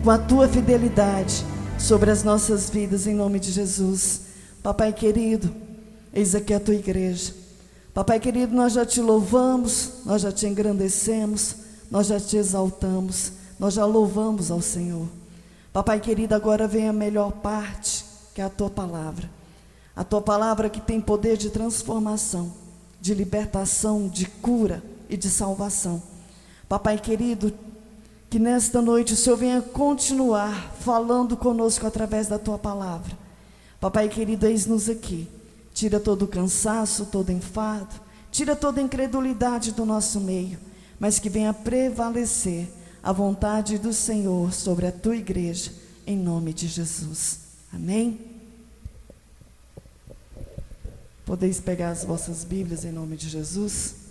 com a tua fidelidade sobre as nossas vidas, em nome de Jesus. Papai querido, eis aqui a tua igreja. Papai querido, nós já te louvamos, nós já te engrandecemos, nós já te exaltamos, nós já louvamos ao Senhor. Papai querido, agora vem a melhor parte, que é a tua palavra. A tua palavra que tem poder de transformação, de libertação, de cura e de salvação. Papai querido, que nesta noite o Senhor venha continuar falando conosco através da tua palavra. Papai querido, eis-nos aqui. Tira todo o cansaço, todo enfado, tira toda a incredulidade do nosso meio, mas que venha prevalecer a vontade do Senhor sobre a tua igreja, em nome de Jesus. Amém? Podeis pegar as vossas Bíblias em nome de Jesus?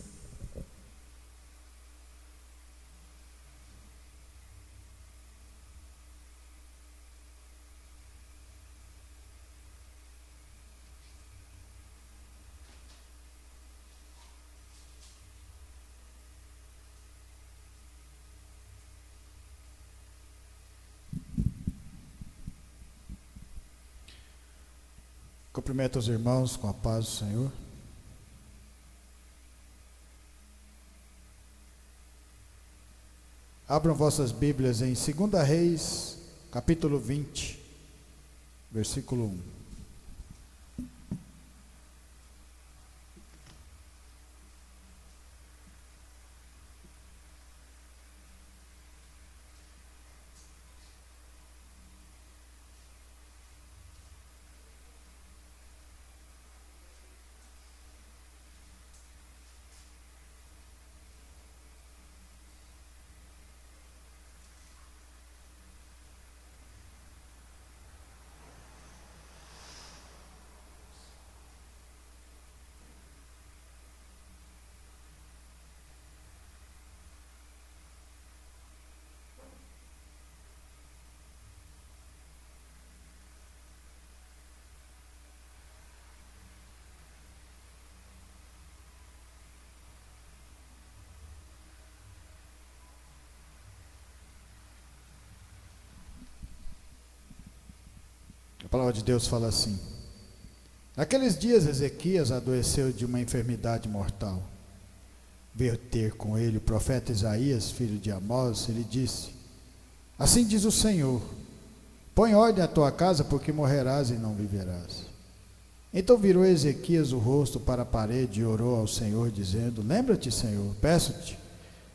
Cumprimento os irmãos com a paz do Senhor. Abram vossas Bíblias em 2 Reis, capítulo 20, versículo 1. A palavra de Deus fala assim: naqueles dias Ezequias adoeceu de uma enfermidade mortal. Veio ter com ele o profeta Isaías, filho de Amós, e lhe disse: assim diz o Senhor, põe ordem à tua casa, porque morrerás e não viverás. Então virou Ezequias o rosto para a parede e orou ao Senhor, dizendo: lembra-te, Senhor, peço-te,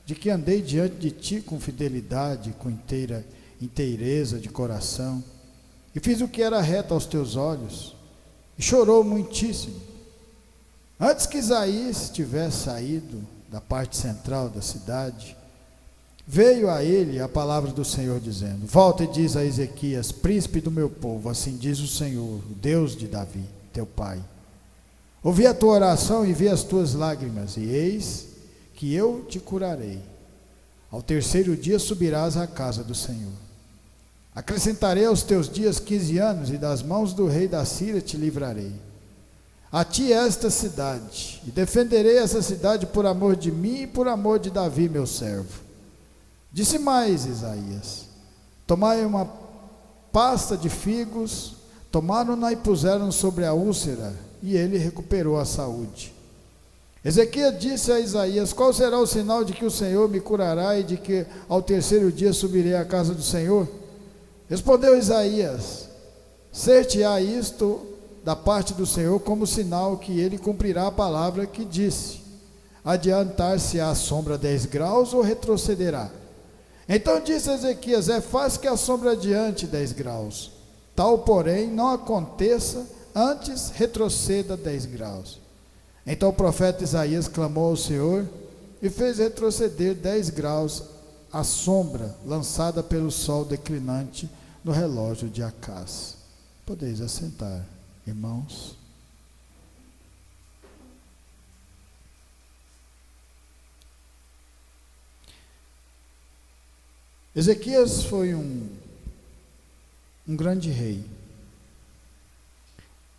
de que andei diante de ti com fidelidade, com inteireza de coração, e fiz o que era reto aos teus olhos. E chorou muitíssimo. Antes que Isaías tivesse saído da parte central da cidade, veio a ele a palavra do Senhor, dizendo: volta e diz a Ezequias, príncipe do meu povo, assim diz o Senhor, o Deus de Davi, teu pai: ouvi a tua oração e vi as tuas lágrimas, e eis que eu te curarei. Ao terceiro dia subirás à casa do Senhor. Acrescentarei aos teus dias 15 anos, e das mãos do rei da Síria te livrarei. A ti esta cidade, e defenderei essa cidade por amor de mim e por amor de Davi, meu servo. Disse mais Isaías: tomai uma pasta de figos, tomaram-na e puseram sobre a úlcera, e ele recuperou a saúde. Ezequias disse a Isaías: qual será o sinal de que o Senhor me curará e de que ao terceiro dia subirei à casa do Senhor? Respondeu Isaías: ser-te-á isto da parte do Senhor como sinal que ele cumprirá a palavra que disse: adiantar-se-á a sombra 10 graus ou retrocederá? Então disse Ezequias: é fácil que a sombra adiante 10 graus, tal porém não aconteça, antes retroceda 10 graus. Então o profeta Isaías clamou ao Senhor e fez retroceder 10 graus a sombra lançada pelo sol declinante no relógio de Acás. Podeis assentar, irmãos. Ezequias foi um grande rei.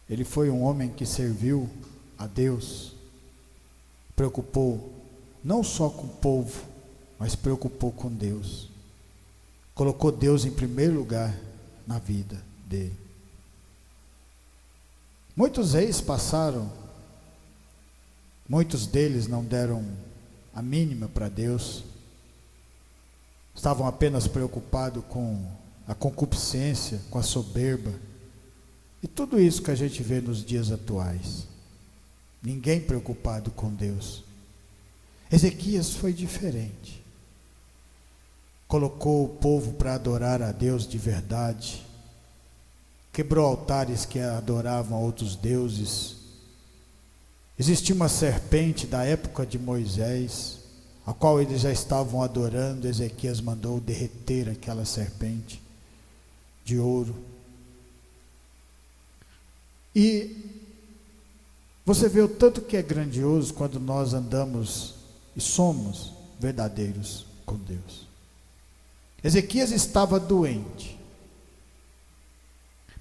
Ele foi um homem que serviu a Deus, preocupou não só com o povo, mas preocupou com Deus. colocou Deus em primeiro lugar na vida dele. Muitos reis passaram, muitos deles não deram a mínima para Deus, estavam apenas preocupados com a concupiscência, com a soberba, e tudo isso que a gente vê nos dias atuais. Ninguém preocupado com Deus. Ezequias foi diferente. Colocou o povo para adorar a Deus de verdade. Quebrou altares que adoravam a outros deuses. Existia uma serpente da época de Moisés, a qual eles já estavam adorando. Ezequias mandou derreter aquela serpente de ouro. E você vê o tanto que é grandioso quando nós andamos e somos verdadeiros com Deus. Ezequias estava doente,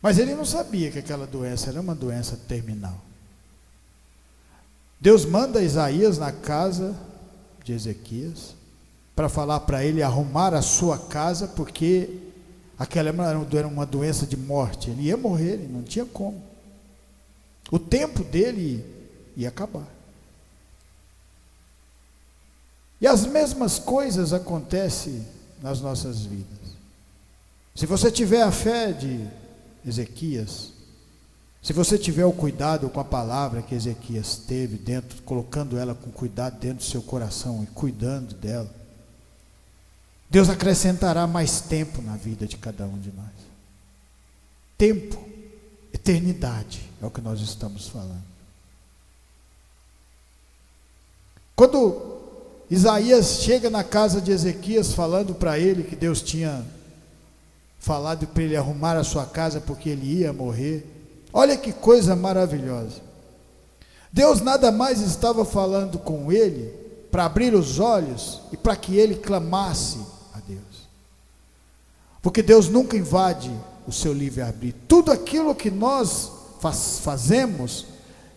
mas ele não sabia que aquela doença era uma doença terminal. Deus manda Isaías na casa de Ezequias para falar para ele arrumar a sua casa, porque aquela era uma doença de morte. Ele ia morrer, ele não tinha como. O tempo dele ia acabar. E as mesmas coisas acontecem nas nossas vidas. Se você tiver a fé de Ezequias, se você tiver o cuidado com a palavra que Ezequias teve dentro, colocando ela com cuidado dentro do seu coração e cuidando dela, Deus acrescentará mais tempo na vida de cada um de nós. Tempo, eternidade, é o que nós estamos falando. Quando Isaías chega na casa de Ezequias falando para ele que Deus tinha falado para ele arrumar a sua casa porque ele ia morrer, olha que coisa maravilhosa. Deus nada mais estava falando com ele para abrir os olhos e para que ele clamasse a Deus, porque Deus nunca invade o seu livre-arbítrio. Tudo aquilo que nós fazemos,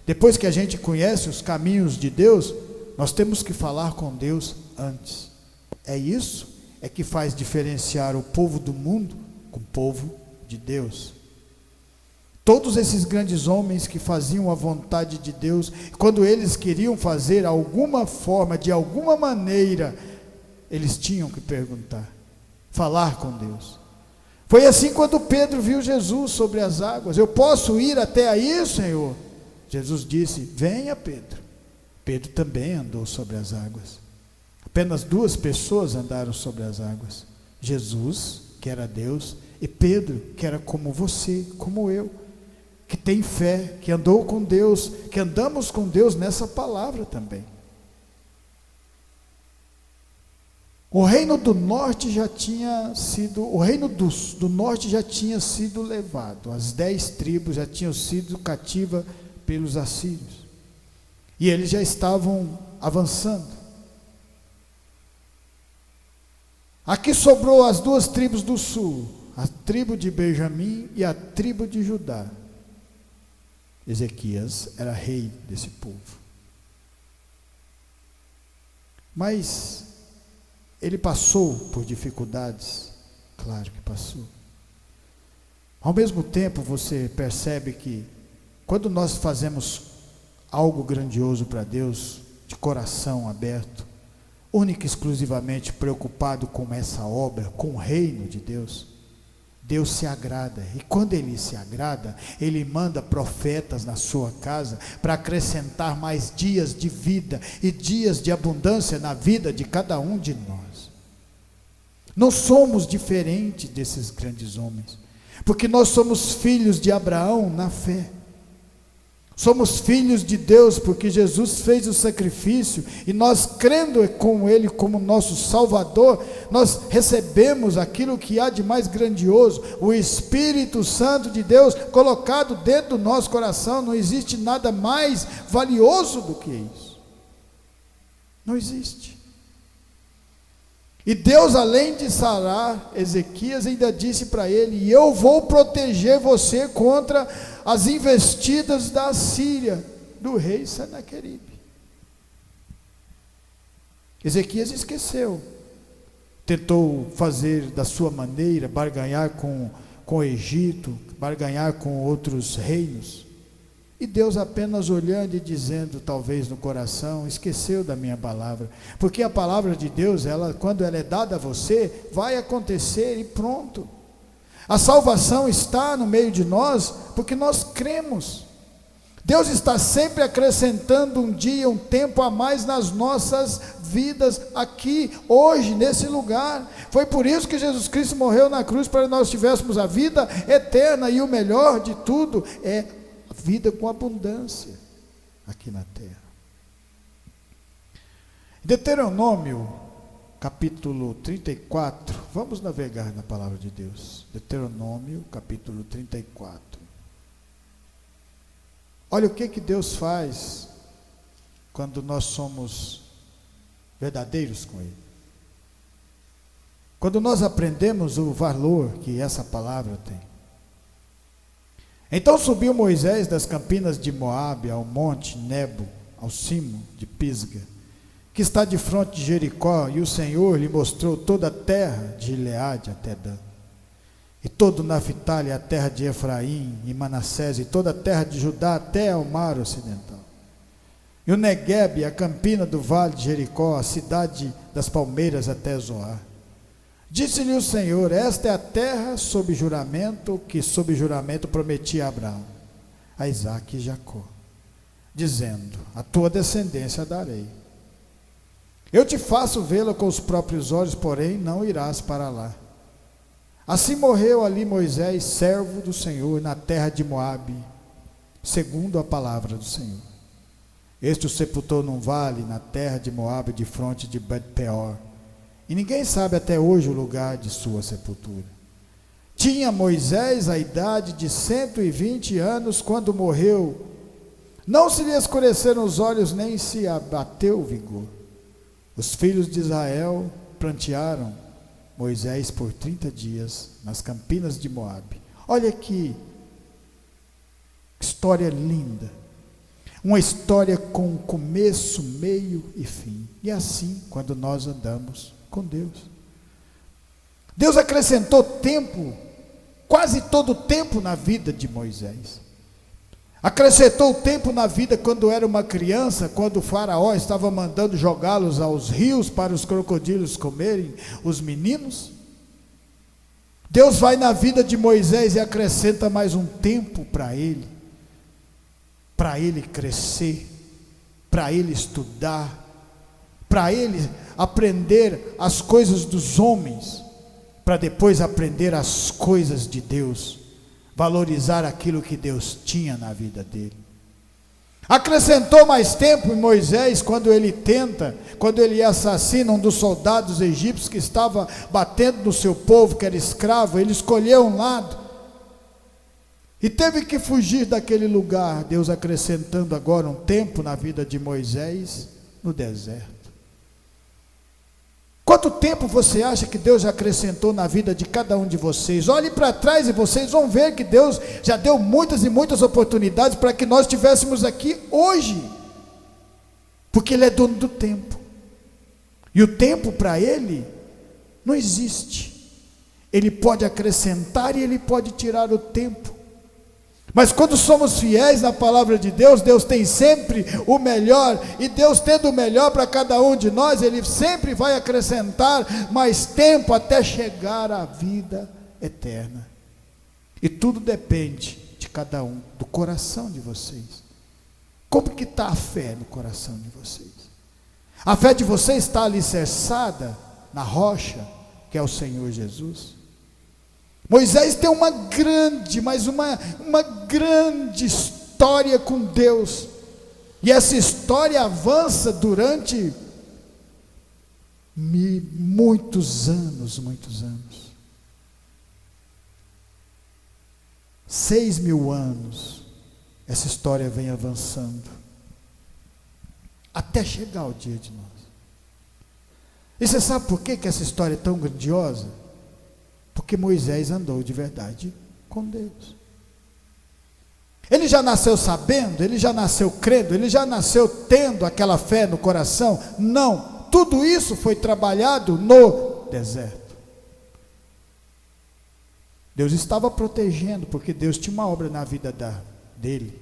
depois que a gente conhece os caminhos de Deus, nós temos que falar com Deus antes. É isso que faz diferenciar o povo do mundo com o povo de Deus. Todos esses grandes homens que faziam a vontade de Deus, quando eles queriam fazer alguma forma, de alguma maneira, eles tinham que perguntar, falar com Deus. Foi assim quando Pedro viu Jesus sobre as águas. Eu posso ir até aí, Senhor? Jesus disse, venha, Pedro. Pedro também andou sobre as águas. Apenas 2 pessoas andaram sobre as águas. Jesus, que era Deus, e Pedro, que era como você, como eu, que tem fé, que andou com Deus, que andamos com Deus nessa palavra também. O reino do norte já tinha sido, o reino do norte já tinha sido levado, as 10 tribos já tinham sido cativas pelos assírios, e eles já estavam avançando. Aqui sobrou as 2 tribos do sul, a tribo de Benjamim e a tribo de Judá. Ezequias era rei desse povo, mas ele passou por dificuldades, claro que passou. Ao mesmo tempo você percebe que quando nós fazemos algo grandioso para Deus, de coração aberto, única e exclusivamente preocupado com essa obra, com o reino de Deus, Deus se agrada, e quando Ele se agrada, Ele manda profetas na sua casa, para acrescentar mais dias de vida, e dias de abundância na vida de cada um de nós. Não somos diferentes desses grandes homens, porque nós somos filhos de Abraão na fé, somos filhos de Deus, porque Jesus fez o sacrifício, e nós crendo com Ele como nosso Salvador, nós recebemos aquilo que há de mais grandioso, o Espírito Santo de Deus, colocado dentro do nosso coração. Não existe nada mais valioso do que isso, não existe. E Deus, além de sarar Ezequias, ainda disse para ele, e eu vou proteger você contra as investidas da Síria, do rei Senaqueribe. Ezequias esqueceu tentou fazer da sua maneira, barganhar com o Egito, barganhar com outros reinos. E Deus apenas olhando e dizendo, talvez no coração, esqueceu da minha palavra. Porque a palavra de Deus, quando ela é dada a você, vai acontecer e pronto. A salvação está no meio de nós, porque nós cremos. Deus está sempre acrescentando um dia, um tempo a mais nas nossas vidas, aqui, hoje, nesse lugar. Foi por isso que Jesus Cristo morreu na cruz, para que nós tivéssemos a vida eterna, e o melhor de tudo é a vida com abundância aqui na terra. Deuteronômio, capítulo 34, vamos navegar na palavra de Deus. Deuteronômio, capítulo 34. Olha o que Deus faz quando nós somos verdadeiros com Ele. Quando nós aprendemos o valor que essa palavra tem. Então subiu Moisés das campinas de Moabe ao monte Nebo, ao cimo de Pisga, que está de frente de Jericó, e o Senhor lhe mostrou toda a terra de Gileade até Dan, e todo Naphtali, a terra de Efraim e Manassés, e toda a terra de Judá até ao mar ocidental, e o Neguebe, a campina do vale de Jericó, a cidade das palmeiras até Zoar. Disse-lhe o Senhor: esta é a terra sob juramento, que sob juramento prometi a Abraão, a Isaque e Jacó, dizendo: a tua descendência darei. Eu te faço vê-la com os próprios olhos, porém não irás para lá. Assim morreu ali Moisés, servo do Senhor, na terra de Moabe, segundo a palavra do Senhor. Este o sepultou num vale, na terra de Moabe, de fronte de Bet-peor. E ninguém sabe até hoje o lugar de sua sepultura. Tinha Moisés a idade de 120 anos quando morreu. Não se lhe escureceram os olhos, nem se abateu o vigor. Os filhos de Israel prantearam Moisés por 30 dias nas campinas de Moabe. Olha que história linda. Uma história com começo, meio e fim. E assim, quando nós andamos com Deus. Deus acrescentou tempo, quase todo o tempo na vida de Moisés. Acrescentou o tempo na vida quando era uma criança, quando o faraó estava mandando jogá-los aos rios para os crocodilos comerem os meninos. Deus vai na vida de Moisés e acrescenta mais um tempo para ele crescer, para ele estudar, para ele aprender as coisas dos homens, para depois aprender as coisas de Deus, valorizar aquilo que Deus tinha na vida dele. Acrescentou mais tempo em Moisés quando ele assassina um dos soldados egípcios que estava batendo no seu povo, que era escravo. Ele escolheu um lado e teve que fugir daquele lugar. Deus acrescentando agora um tempo na vida de Moisés no deserto. Quanto tempo você acha que Deus já acrescentou na vida de cada um de vocês? Olhe para trás e vocês vão ver que Deus já deu muitas e muitas oportunidades para que nós estivéssemos aqui hoje, porque Ele é dono do tempo, e o tempo para Ele não existe. Ele pode acrescentar e Ele pode tirar o tempo. Mas quando somos fiéis na palavra de Deus, Deus tem sempre o melhor, e Deus tendo o melhor para cada um de nós, Ele sempre vai acrescentar mais tempo até chegar à vida eterna. E tudo depende de cada um, do coração de vocês. Como que está a fé no coração de vocês? A fé de vocês está alicerçada na rocha, que é o Senhor Jesus? Moisés tem uma grande história com Deus, e essa história avança durante muitos anos. 6.000 anos, essa história vem avançando, até chegar o dia de nós. E você sabe por que essa história é tão grandiosa? Porque Moisés andou de verdade com Deus. Ele já nasceu sabendo, ele já nasceu crendo, ele já nasceu tendo aquela fé no coração? Não, tudo isso foi trabalhado no deserto. Deus estava protegendo, porque Deus tinha uma obra na vida dele.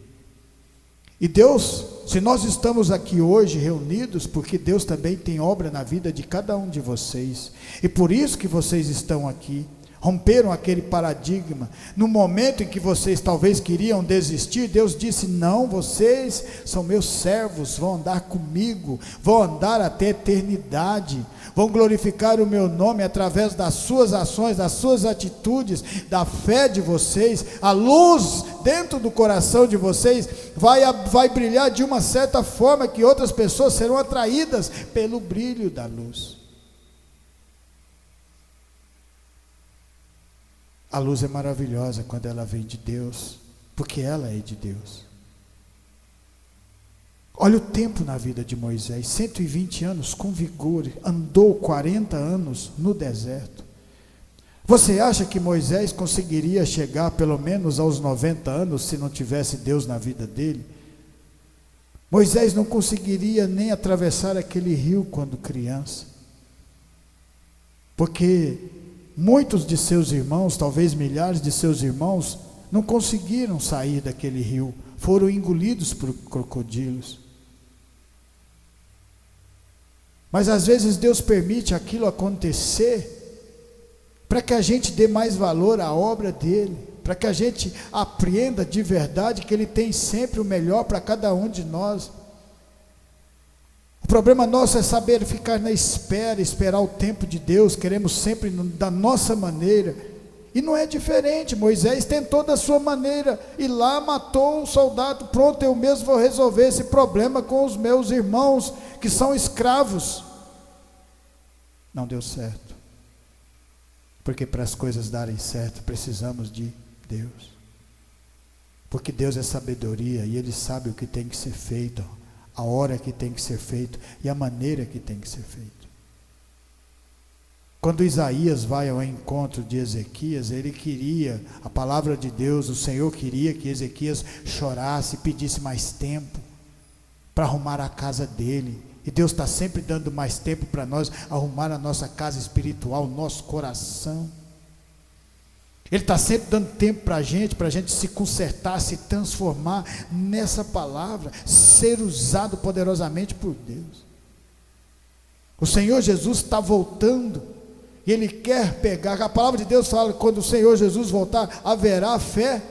E Deus, se nós estamos aqui hoje reunidos, porque Deus também tem obra na vida de cada um de vocês, e por isso que vocês estão aqui, romperam aquele paradigma. No momento em que vocês talvez queriam desistir, Deus disse: não, vocês são meus servos, vão andar comigo, vão andar até a eternidade, vão glorificar o meu nome através das suas ações, das suas atitudes, da fé de vocês. A luz dentro do coração de vocês vai brilhar de uma certa forma que outras pessoas serão atraídas pelo brilho da luz. A luz é maravilhosa quando ela vem de Deus, porque ela é de Deus. Olha o tempo na vida de Moisés, 120 anos com vigor, andou 40 anos no deserto. Você acha que Moisés conseguiria chegar pelo menos aos 90 anos se não tivesse Deus na vida dele? Moisés não conseguiria nem atravessar aquele rio quando criança, porque muitos de seus irmãos, talvez milhares de seus irmãos, não conseguiram sair daquele rio, foram engolidos por crocodilos. Mas às vezes Deus permite aquilo acontecer para que a gente dê mais valor à obra dele, para que a gente apreenda de verdade que ele tem sempre o melhor para cada um de nós. O problema nosso é saber ficar na espera, esperar o tempo de Deus. Queremos sempre da nossa maneira, e não é diferente. Moisés tentou da sua maneira, e lá matou um soldado. Pronto, eu mesmo vou resolver esse problema com os meus irmãos que são escravos. Não deu certo, porque para as coisas darem certo precisamos de Deus, porque Deus é sabedoria e Ele sabe o que tem que ser feito, a hora que tem que ser feito e a maneira que tem que ser feito. Quando Isaías vai ao encontro de Ezequias, ele queria, a palavra de Deus, o Senhor queria que Ezequias chorasse, pedisse mais tempo para arrumar a casa dele. E Deus está sempre dando mais tempo para nós arrumar a nossa casa espiritual, o nosso coração. Ele está sempre dando tempo para a gente se consertar, se transformar nessa palavra, ser usado poderosamente por Deus. O Senhor Jesus está voltando, e Ele quer pegar. A palavra de Deus fala que quando o Senhor Jesus voltar, haverá fé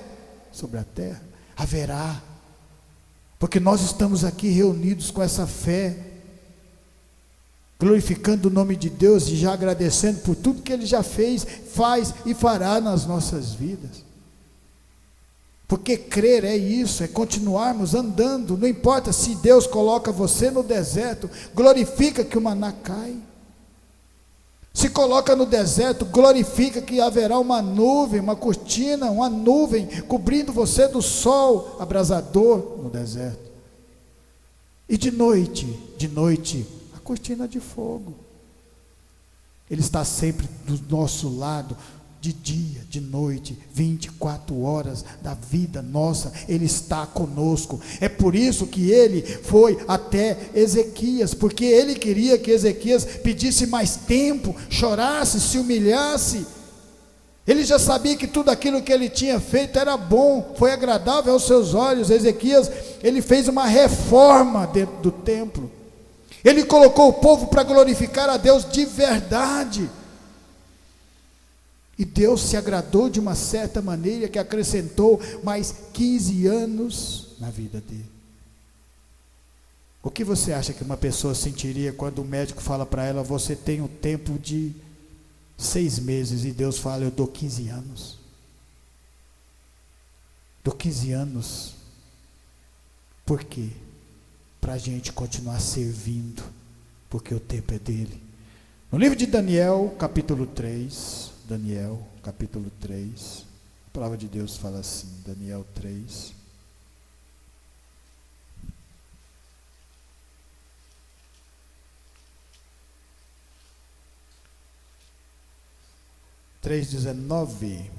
sobre a terra. Haverá, porque nós estamos aqui reunidos com essa fé, glorificando o nome de Deus e já agradecendo por tudo que Ele já fez, faz e fará nas nossas vidas. Porque crer é isso, é continuarmos andando. Não importa se Deus coloca você no deserto, glorifica que o maná cai. Se coloca no deserto, glorifica que haverá uma nuvem, uma cortina, uma nuvem cobrindo você do sol abrasador no deserto. E de noite, cortina de fogo. Ele está sempre do nosso lado, de dia, de noite, 24 horas da vida nossa, Ele está conosco. É por isso que Ele foi até Ezequias, porque Ele queria que Ezequias pedisse mais tempo, chorasse, se humilhasse. Ele já sabia que tudo aquilo que ele tinha feito era bom, foi agradável aos seus olhos. Ezequias, ele fez uma reforma dentro do templo. Ele colocou o povo para glorificar a Deus de verdade. E Deus se agradou de uma certa maneira, que acrescentou mais 15 anos na vida dele. O que você acha que uma pessoa sentiria quando o médico fala para ela: você tem um tempo de 6 meses, e Deus fala: eu dou 15 anos. Dou 15 anos. Por quê? Para a gente continuar servindo, porque o tempo é dele. No livro de Daniel, capítulo 3, a palavra de Deus fala assim, Daniel 3. Três 19.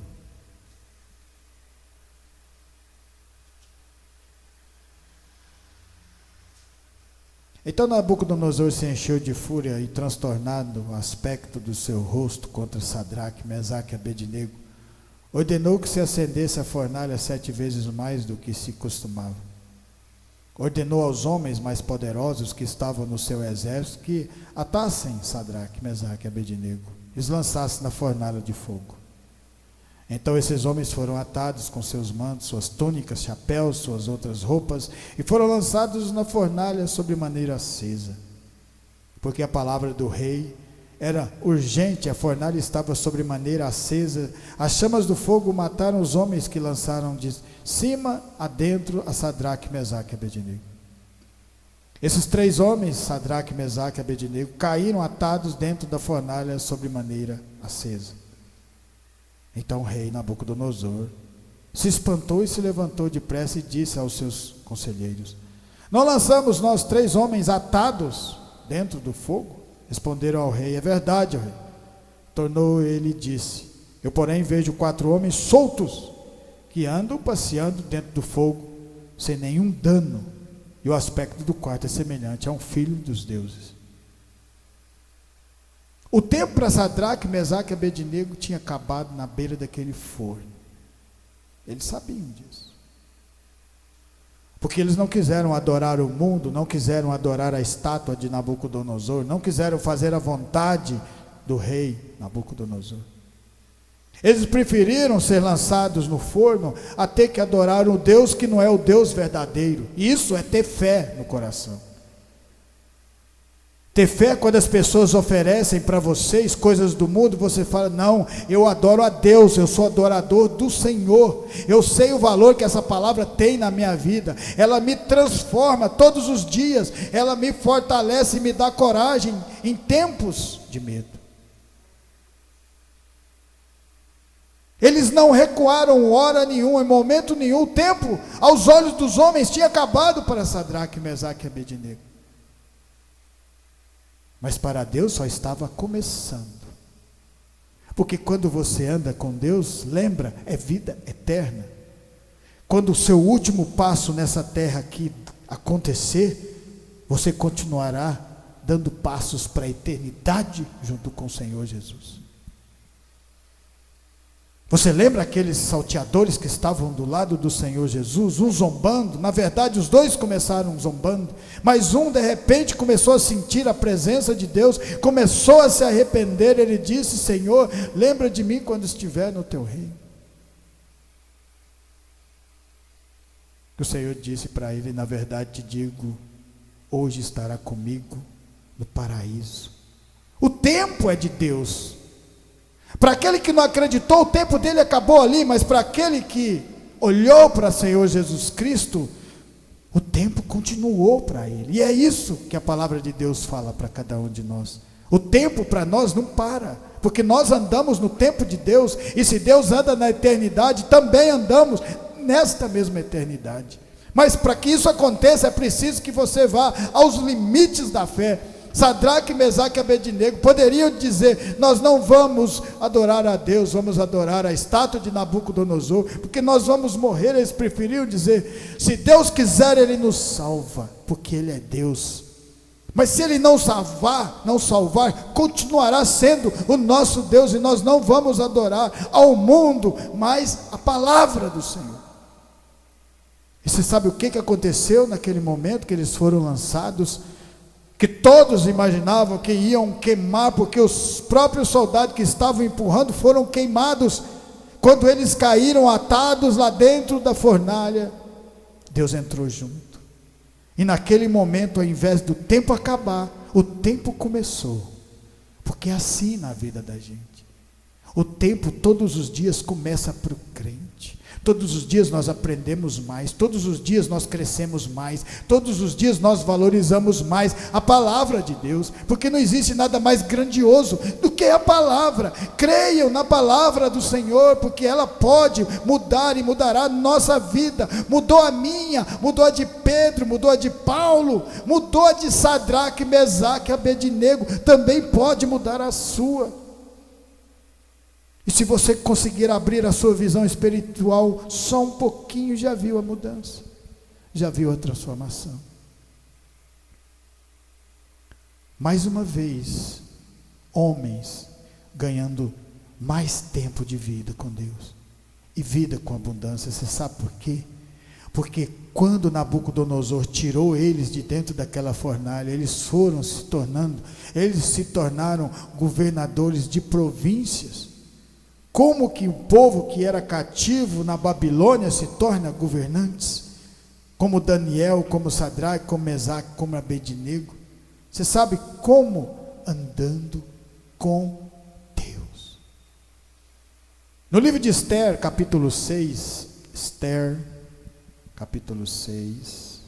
Então Nabucodonosor se encheu de fúria e, transtornado o aspecto do seu rosto contra Sadraque, Mesaque e Abednego, ordenou que se acendesse a fornalha 7 vezes mais do que se costumava. Ordenou aos homens mais poderosos que estavam no seu exército que atassem Sadraque, Mesaque e Abednego e os lançassem na fornalha de fogo. Então esses homens foram atados com seus mantos, suas túnicas, chapéus, suas outras roupas, e foram lançados na fornalha sobre maneira acesa. Porque a palavra do rei era urgente, a fornalha estava sobre maneira acesa, as chamas do fogo mataram os homens que lançaram de cima adentro a Sadraque, Mesaque e Abednego. Esses 3 homens, Sadraque, Mesaque e Abednego, caíram atados dentro da fornalha sobre maneira acesa. Então o rei Nabucodonosor se espantou e se levantou depressa e disse aos seus conselheiros: não lançamos nós 3 homens atados dentro do fogo? Responderam ao rei: é verdade, ó rei. Tornou ele e disse: eu porém vejo 4 homens soltos que andam passeando dentro do fogo sem nenhum dano, e o aspecto do quarto é semelhante a um filho dos deuses. O tempo para Sadraque, Mesaque e Abednego tinha acabado na beira daquele forno. Eles sabiam disso. Porque eles não quiseram adorar o mundo, não quiseram adorar a estátua de Nabucodonosor, não quiseram fazer a vontade do rei Nabucodonosor. Eles preferiram ser lançados no forno a ter que adorar um Deus que não é o Deus verdadeiro. Isso é ter fé no coração. Ter fé quando as pessoas oferecem para vocês coisas do mundo, você fala: não, eu adoro a Deus, eu sou adorador do Senhor, eu sei o valor que essa palavra tem na minha vida, ela me transforma todos os dias, ela me fortalece e me dá coragem em tempos de medo. Eles não recuaram hora nenhuma, em momento nenhum. O tempo aos olhos dos homens tinha acabado para Sadraque, Mesaque e Abednego. Mas para Deus só estava começando. Porque quando você anda com Deus, lembra, é vida eterna. Quando o seu último passo nessa terra aqui acontecer, você continuará dando passos para a eternidade junto com o Senhor Jesus. Você lembra aqueles salteadores que estavam do lado do Senhor Jesus, um zombando? Na verdade os 2 começaram zombando, mas um de repente começou a sentir a presença de Deus, começou a se arrepender. Ele disse: Senhor, lembra de mim quando estiver no teu reino. O Senhor disse para ele: na verdade te digo, hoje estará comigo no paraíso. O tempo é de Deus. Para aquele que não acreditou, o tempo dele acabou ali, mas para aquele que olhou para o Senhor Jesus Cristo, o tempo continuou para ele. E é isso que a palavra de Deus fala para cada um de nós. O tempo para nós não para, porque nós andamos no tempo de Deus, e se Deus anda na eternidade, também andamos nesta mesma eternidade. Mas para que isso aconteça, é preciso que você vá aos limites da fé. Sadraque, Mesaque e Abednego poderiam dizer: nós não vamos adorar a Deus, vamos adorar a estátua de Nabucodonosor, porque nós vamos morrer. Eles preferiam dizer: se Deus quiser, Ele nos salva, porque Ele é Deus. Mas se Ele não salvar, continuará sendo o nosso Deus, e nós não vamos adorar ao mundo, mas a palavra do Senhor. E você sabe o que aconteceu naquele momento que eles foram lançados? Que todos imaginavam que iam queimar, porque os próprios soldados que estavam empurrando foram queimados. Quando eles caíram atados lá dentro da fornalha, Deus entrou junto. E naquele momento, ao invés do tempo acabar, o tempo começou. Porque é assim na vida da gente. O tempo todos os dias começa para o crente. Todos os dias nós aprendemos mais, todos os dias nós crescemos mais, todos os dias nós valorizamos mais a palavra de Deus, porque não existe nada mais grandioso do que a palavra. Creiam na palavra do Senhor, porque ela pode mudar e mudará a nossa vida. Mudou a minha, mudou a de Pedro, mudou a de Paulo, mudou a de Sadraque, Mesaque e Abednego, também pode mudar a sua. E se você conseguir abrir a sua visão espiritual só um pouquinho, já viu a mudança, já viu a transformação. mais uma vez, homens ganhando mais tempo de vida com Deus, e vida com abundância. Você sabe por quê? Porque quando Nabucodonosor tirou eles de dentro daquela fornalha, eles se tornaram governadores de províncias. Como que o povo que era cativo na Babilônia se torna governantes? Como Daniel, como Sadraque, como Mesaque, como Abednego. Você sabe como? Andando com Deus. No livro de Esther, capítulo 6, Esther, capítulo 6,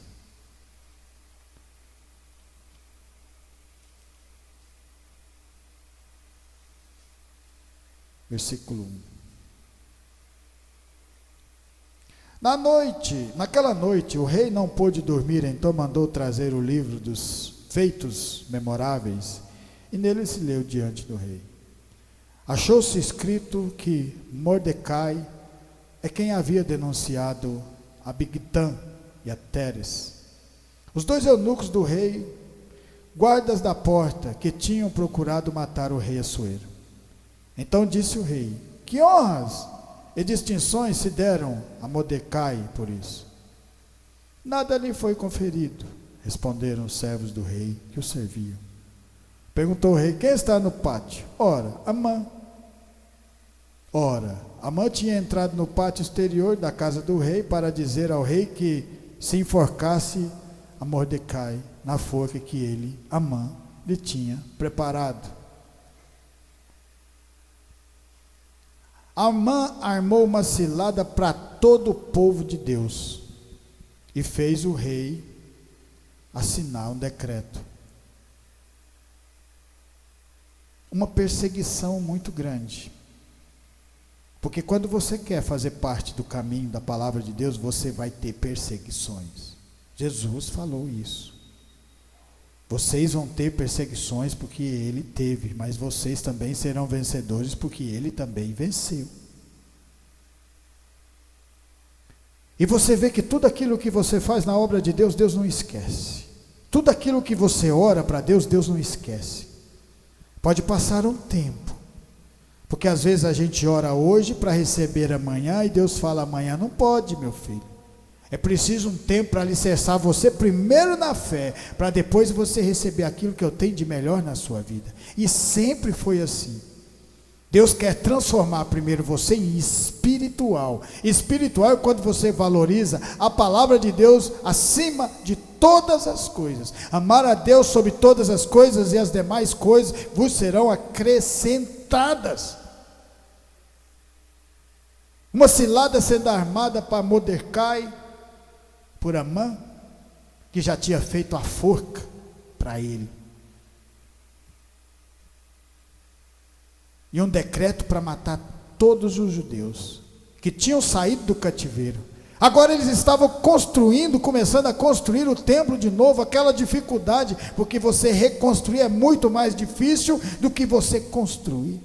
versículo 1. Naquela noite, o rei não pôde dormir, então mandou trazer o livro dos feitos memoráveis, e nele se leu diante do rei. Achou-se escrito que Mordecai é quem havia denunciado a Bigtã e a Teres, os dois eunucos do rei, guardas da porta, que tinham procurado matar o rei Assuero. Então disse o rei: que honras e distinções se deram a Mordecai por isso? Nada lhe foi conferido, responderam os servos do rei que o serviam. Perguntou o rei: quem está no pátio? Ora, Amã. Ora, Amã tinha entrado no pátio exterior da casa do rei para dizer ao rei que se enforcasse a Mordecai na forca que ele, Amã, lhe tinha preparado. Amã armou uma cilada para todo o povo de Deus e fez o rei assinar um decreto. Uma perseguição muito grande. Porque quando você quer fazer parte do caminho da palavra de Deus, você vai ter perseguições. Jesus falou isso. Vocês vão ter perseguições porque ele teve, mas vocês também serão vencedores porque ele também venceu. E você vê que tudo aquilo que você faz na obra de Deus, Deus não esquece. Tudo aquilo que você ora para Deus, Deus não esquece. Pode passar um tempo, porque às vezes a gente ora hoje para receber amanhã, e Deus fala: amanhã não pode, meu filho. É preciso um tempo para alicerçar você primeiro na fé, para depois você receber aquilo que eu tenho de melhor na sua vida. E sempre foi assim. Deus quer transformar primeiro você em espiritual. Espiritual é quando você valoriza a palavra de Deus acima de todas as coisas. Amar a Deus sobre todas as coisas, e as demais coisas vos serão acrescentadas. Uma cilada sendo armada para Mordecai, por Amã, que já tinha feito a forca para ele. E um decreto para matar todos os judeus que tinham saído do cativeiro. Agora eles estavam começando a construir o templo de novo. Aquela dificuldade, porque você reconstruir é muito mais difícil do que você construir.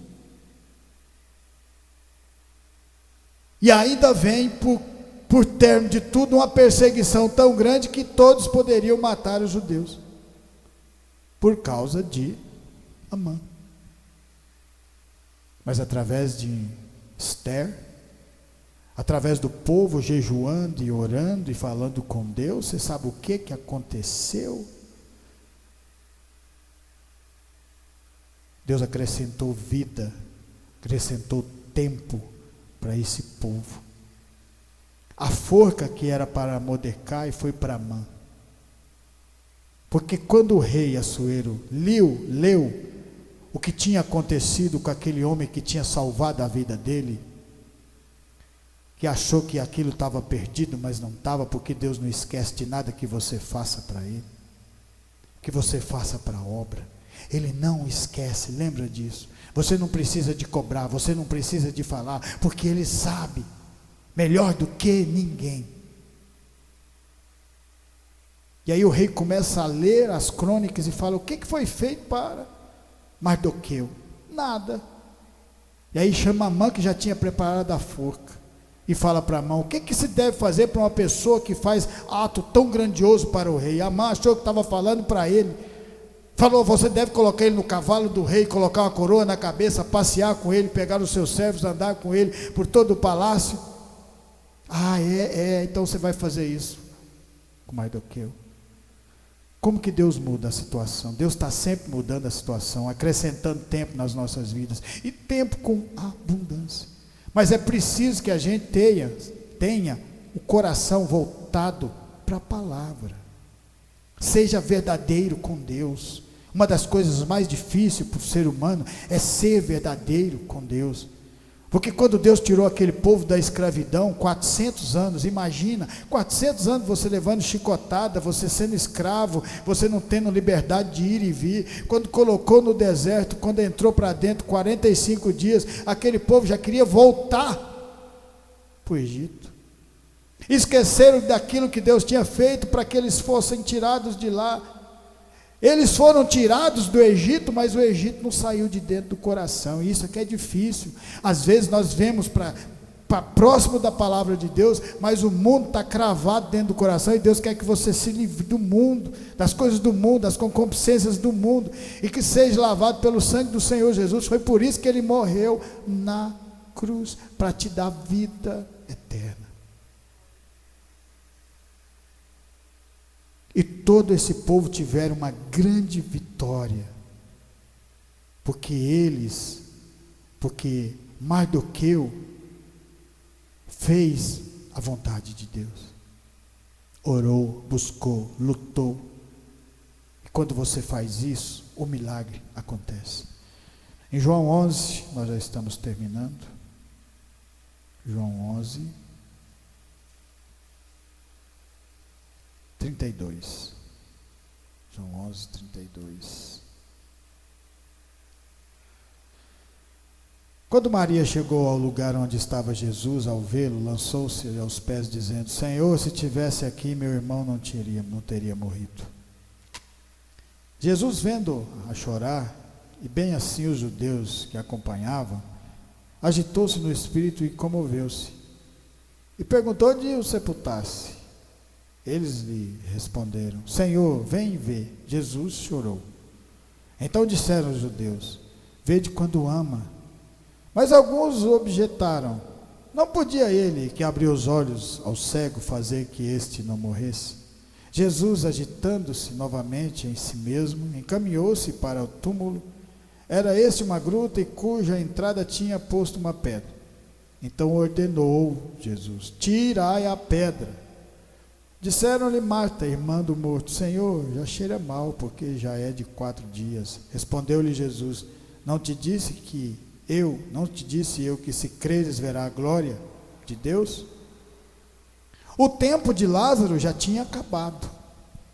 E ainda vem por termo de tudo uma perseguição tão grande que todos poderiam matar os judeus por causa de Amã. Mas através de Esther, através do povo jejuando e orando e falando com Deus, você sabe o que aconteceu? Deus acrescentou vida, acrescentou tempo para esse povo. A forca que era para Mordecai foi para Amã. Porque quando o rei Assuero leu o que tinha acontecido com aquele homem que tinha salvado a vida dele, que achou que aquilo estava perdido, mas não estava, porque Deus não esquece de nada que você faça para Ele, que você faça para a obra. Ele não esquece, lembra disso. Você não precisa de cobrar, você não precisa de falar, porque Ele sabe melhor do que ninguém. E aí o rei começa a ler as crônicas e fala: o que foi feito para Mardoqueu? Nada. E aí chama Amã, que já tinha preparado a forca, e fala para Amã: o que se deve fazer para uma pessoa que faz ato tão grandioso para o rei? Amã achou que estava falando para ele: Falou: você deve colocar ele no cavalo do rei, colocar uma coroa na cabeça, passear com ele, pegar os seus servos, andar com ele por todo o palácio. Então você vai fazer isso com Mardoqueu. Como que Deus muda a situação? Deus está sempre mudando a situação, acrescentando tempo nas nossas vidas, e tempo com abundância. Mas é preciso que a gente tenha o coração voltado para a palavra. Seja verdadeiro com Deus. Uma das coisas mais difíceis para o ser humano é ser verdadeiro com Deus. Porque quando Deus tirou aquele povo da escravidão, 400 anos, imagina, 400 anos você levando chicotada, você sendo escravo, você não tendo liberdade de ir e vir. Quando colocou no deserto, quando entrou para dentro, 45 dias, aquele povo já queria voltar para o Egito. Esqueceram daquilo que Deus tinha feito para que eles fossem tirados de lá. Eles foram tirados do Egito, mas o Egito não saiu de dentro do coração. E isso aqui é difícil. Às vezes nós vemos para próximo da palavra de Deus, mas o mundo está cravado dentro do coração, e Deus quer que você se livre do mundo, das coisas do mundo, das concupiscências do mundo, e que seja lavado pelo sangue do Senhor Jesus. Foi por isso que Ele morreu na cruz, para te dar vida eterna. E todo esse povo tiveram uma grande vitória, porque Mardoqueu fez a vontade de Deus, orou, buscou, lutou. E quando você faz isso, o milagre acontece. Em João 11, nós já estamos terminando. João 11, 32. João 11, 32. Quando Maria chegou ao lugar onde estava Jesus, ao vê-lo, lançou-se aos pés, dizendo: Senhor, se tivesse aqui, meu irmão não teria morrido. Jesus, vendo-a chorar, e bem assim os judeus que a acompanhavam, agitou-se no espírito e comoveu-se, e perguntou onde o sepultasse. Eles lhe responderam: Senhor, vem e vê. Jesus chorou. Então disseram os judeus: Vede quando ama. Mas alguns objetaram: Não podia ele, que abriu os olhos ao cego, fazer que este não morresse? Jesus, agitando-se novamente em si mesmo, encaminhou-se para o túmulo. Era este uma gruta, e cuja entrada tinha posto uma pedra. Então ordenou Jesus: Tirai a pedra. Disseram-lhe Marta, irmã do morto: Senhor, já cheira mal, porque já é de 4 dias. Respondeu-lhe Jesus: Não te disse eu que se creres verá a glória de Deus? O tempo de Lázaro já tinha acabado,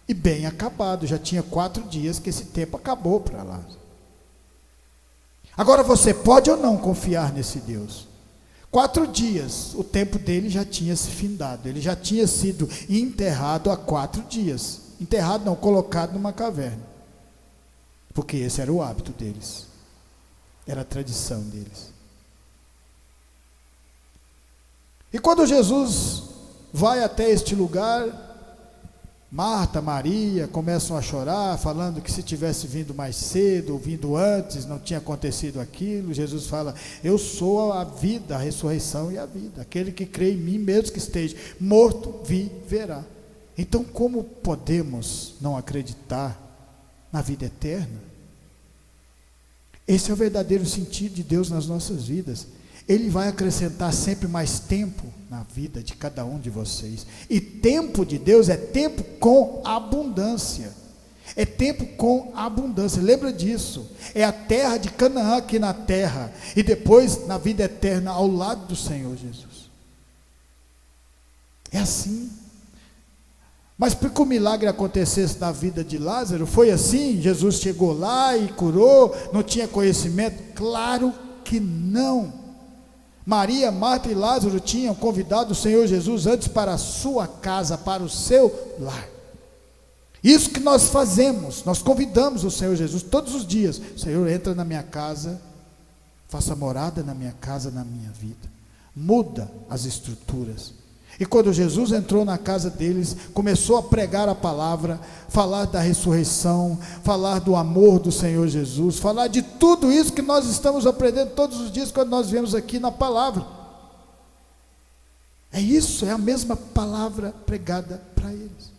e bem acabado. Já tinha 4 dias que esse tempo acabou para Lázaro. Agora você pode ou não confiar nesse Deus? 4 dias, o tempo dele já tinha se findado, ele já tinha sido enterrado há 4 dias. Enterrado não, colocado numa caverna, porque esse era o hábito deles, era a tradição deles. E quando Jesus vai até este lugar, Marta, Maria começam a chorar, falando que se tivesse vindo mais cedo, ou vindo antes, não tinha acontecido aquilo. Jesus fala: eu sou a vida, a ressurreição e a vida. Aquele que crê em mim, mesmo que esteja morto, viverá. Então, como podemos não acreditar na vida eterna? Esse é o verdadeiro sentido de Deus nas nossas vidas. Ele vai acrescentar sempre mais tempo na vida de cada um de vocês. E tempo de Deus é tempo com abundância. É tempo com abundância. Lembra disso. É a terra de Canaã aqui na terra. E depois na vida eterna ao lado do Senhor Jesus. É assim. Mas para que o milagre acontecesse na vida de Lázaro, foi assim? Jesus chegou lá e curou? Não tinha conhecimento? Claro que não. Maria, Marta e Lázaro tinham convidado o Senhor Jesus antes para a sua casa, para o seu lar. Isso que nós fazemos, nós convidamos o Senhor Jesus todos os dias. Senhor, entra na minha casa, faça morada na minha casa, na minha vida. Muda as estruturas. E quando Jesus entrou na casa deles, começou a pregar a palavra, falar da ressurreição, falar do amor do Senhor Jesus, falar de tudo isso que nós estamos aprendendo todos os dias quando nós viemos aqui na palavra. É isso, é a mesma palavra pregada para eles.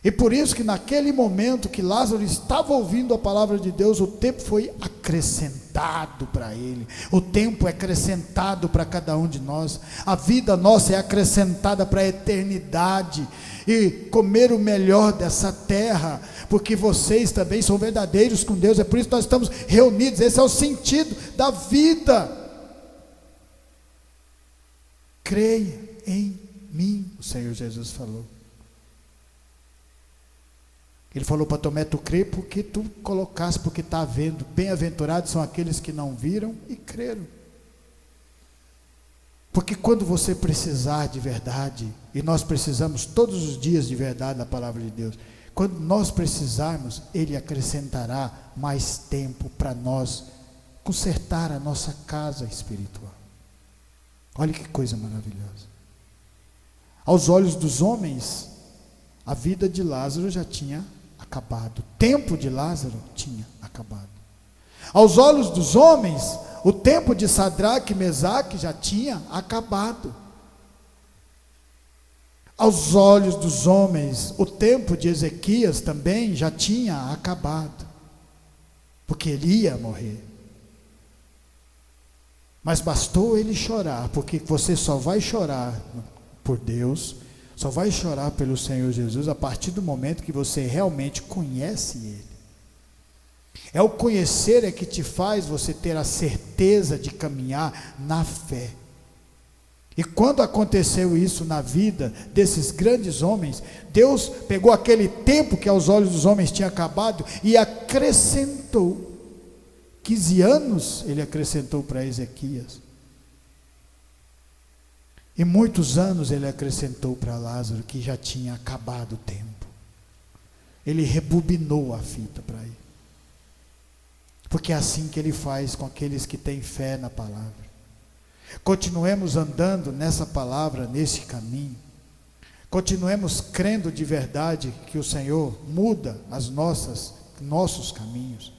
E por isso que naquele momento que Lázaro estava ouvindo a palavra de Deus, o tempo foi acrescentado para ele. O tempo é acrescentado para cada um de nós. A vida nossa é acrescentada para a eternidade. E comer o melhor dessa terra, porque vocês também são verdadeiros com Deus. É por isso que nós estamos reunidos. Esse é o sentido da vida. Creia em mim, o Senhor Jesus falou. Ele falou para Tomé: tu crê porque tu colocaste, porque está vendo. Bem-aventurados são aqueles que não viram e creram. Porque quando você precisar de verdade, e nós precisamos todos os dias de verdade da palavra de Deus, quando nós precisarmos, Ele acrescentará mais tempo para nós consertar a nossa casa espiritual. Olha que coisa maravilhosa. Aos olhos dos homens, a vida de Lázaro já tinha acabado. O tempo de Lázaro tinha acabado. Aos olhos dos homens, o tempo de Sadraque e Mesaque já tinha acabado. Aos olhos dos homens, o tempo de Ezequias também já tinha acabado, porque ele ia morrer. Mas bastou ele chorar, porque você só vai chorar por Deus, só vai chorar pelo Senhor Jesus a partir do momento que você realmente conhece Ele. É o conhecer é que te faz você ter a certeza de caminhar na fé. E quando aconteceu isso na vida desses grandes homens, Deus pegou aquele tempo que aos olhos dos homens tinha acabado e acrescentou. 15 anos ele acrescentou para Ezequias. E muitos anos ele acrescentou para Lázaro, que já tinha acabado o tempo. Ele rebobinou a fita para ele. Porque é assim que ele faz com aqueles que têm fé na palavra. Continuemos andando nessa palavra, nesse caminho. Continuemos crendo de verdade que o Senhor muda nossos caminhos.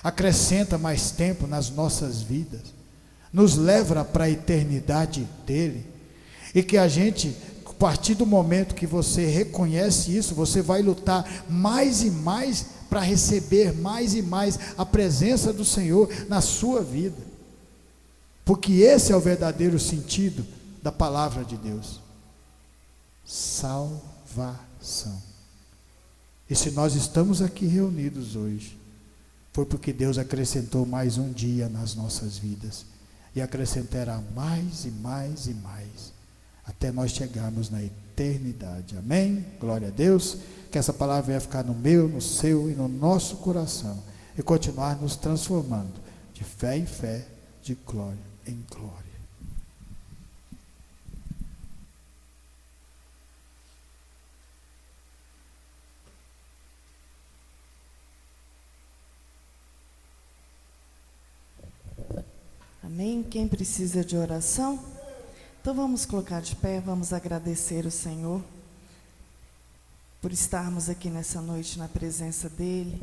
Acrescenta mais tempo nas nossas vidas. Nos leva para a eternidade dele. E que a gente, a partir do momento que você reconhece isso, você vai lutar mais e mais para receber mais e mais a presença do Senhor na sua vida. Porque esse é o verdadeiro sentido da palavra de Deus. Salvação. E se nós estamos aqui reunidos hoje, foi porque Deus acrescentou mais um dia nas nossas vidas. E acrescentará mais e mais e mais. Até nós chegarmos na eternidade. Amém? Glória a Deus. Que essa palavra venha ficar no meu, no seu e no nosso coração. E continuar nos transformando de fé em fé, de glória em glória. Amém? Quem precisa de oração? Então vamos colocar de pé, vamos agradecer o Senhor por estarmos aqui nessa noite na presença dEle,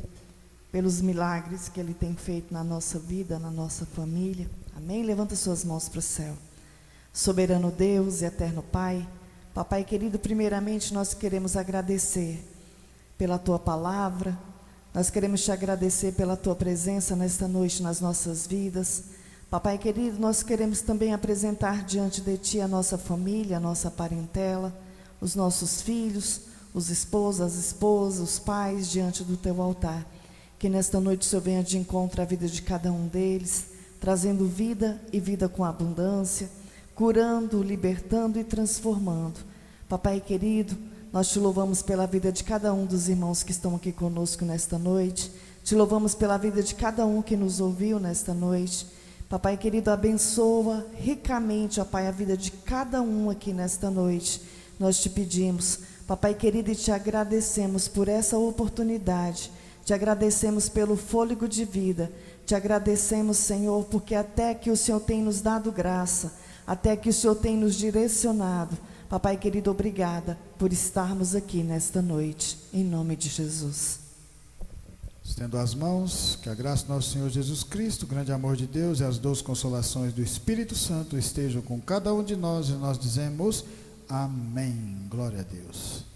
pelos milagres que Ele tem feito na nossa vida, na nossa família. Amém? Levanta suas mãos para o céu. Soberano Deus e eterno Pai, Papai querido, primeiramente nós queremos agradecer pela Tua palavra, nós queremos Te agradecer pela Tua presença nesta noite nas nossas vidas. Papai querido, nós queremos também apresentar diante de Ti a nossa família, a nossa parentela, os nossos filhos, os esposos, as esposas, os pais, diante do Teu altar. Que nesta noite o Senhor venha de encontro à vida de cada um deles, trazendo vida e vida com abundância, curando, libertando e transformando. Papai querido, nós Te louvamos pela vida de cada um dos irmãos que estão aqui conosco nesta noite. Te louvamos pela vida de cada um que nos ouviu nesta noite. Papai querido, abençoa ricamente, ó Pai, a vida de cada um aqui nesta noite. Nós Te pedimos, Papai querido, e Te agradecemos por essa oportunidade. Te agradecemos pelo fôlego de vida. Te agradecemos, Senhor, porque até que o Senhor tem nos dado graça até que o Senhor tem nos direcionado. Papai querido, obrigada por estarmos aqui nesta noite, em nome de Jesus. Estendo as mãos, que a graça do nosso Senhor Jesus Cristo, o grande amor de Deus e as doces consolações do Espírito Santo estejam com cada um de nós, e nós dizemos amém. Glória a Deus.